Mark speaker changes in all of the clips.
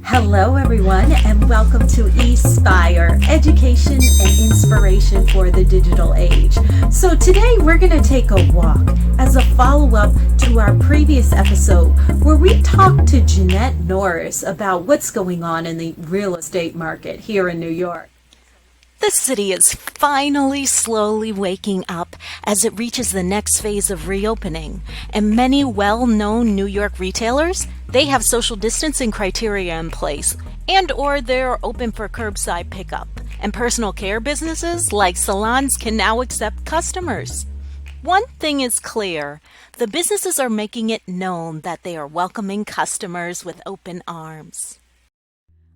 Speaker 1: Hello everyone and welcome to E-spire, education and inspiration for the digital age. So today we're going to take a walk as a follow-up to our previous episode where we talked to Jeanette Norris about what's going on in the real estate market here in New York.
Speaker 2: The city is finally slowly waking up as it reaches the next phase of reopening. And many well-known New York retailers, they have social distancing criteria in place or they're open for curbside pickup. And personal care businesses like salons can now accept customers. One thing is clear, the businesses are making it known that they are welcoming customers with open arms.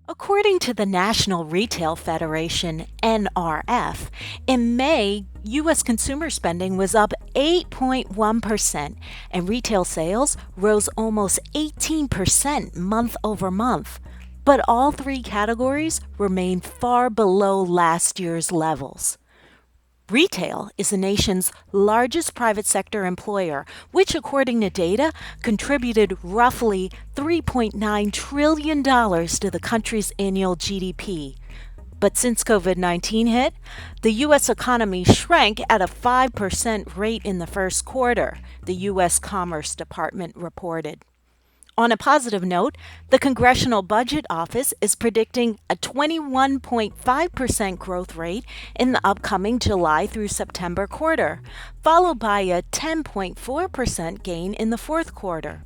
Speaker 2: According to the National Retail Federation, NRF, in May, U.S. consumer spending was up 8.1%, and retail sales rose almost 18% month over month. But all three categories remain far below last year's levels. Retail is the nation's largest private sector employer, which, according to data, contributed roughly $3.9 trillion to the country's annual GDP. But since COVID-19 hit, the U.S. economy shrank at a 5% rate in the first quarter, the U.S. Commerce Department reported. On a positive note, the Congressional Budget Office is predicting a 21.5% growth rate in the upcoming July through September quarter, followed by a 10.4% gain in the fourth quarter.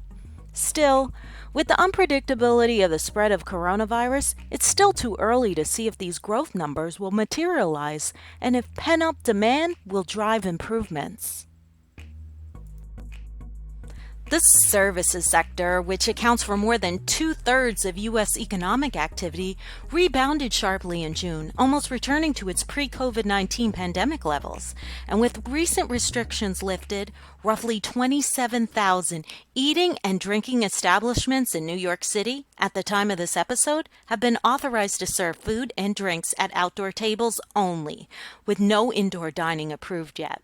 Speaker 2: Still, with the unpredictability of the spread of coronavirus, it's still too early to see if these growth numbers will materialize and if pent-up demand will drive improvements. The services sector, which accounts for more than 2/3 of U.S. economic activity, rebounded sharply in June, almost returning to its pre-COVID-19 pandemic levels. And with recent restrictions lifted, roughly 27,000 eating and drinking establishments in New York City, at the time of this episode, have been authorized to serve food and drinks at outdoor tables only, with no indoor dining approved yet.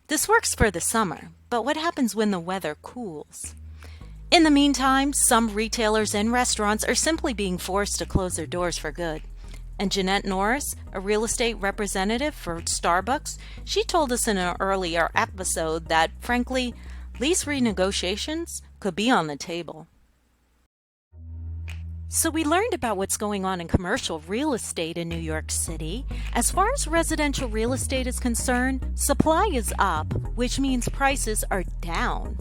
Speaker 2: This works for the summer, but what happens when the weather cools? In the meantime, some retailers and restaurants are simply being forced to close their doors for good. And Jeanette Norris, a real estate representative for Starbucks, she told us in an earlier episode that, frankly, lease renegotiations could be on the table. So we learned about what's going on in commercial real estate in New York City. As far as residential real estate is concerned, supply is up, which means prices are down.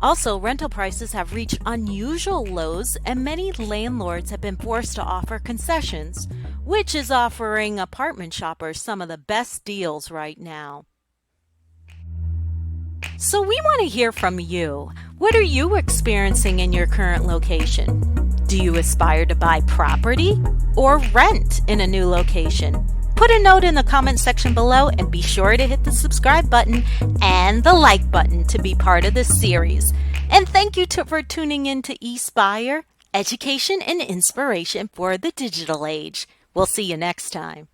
Speaker 2: Also, rental prices have reached unusual lows, and many landlords have been forced to offer concessions, which is offering apartment shoppers some of the best deals right now. So we want to hear from you. What are you experiencing in your current location? Do you aspire to buy property or rent in a new location? Put a note in the comment section below and be sure to hit the subscribe button and the like button to be part of this series. And thank you for tuning in to E-spire, education and inspiration for the digital age. We'll see you next time.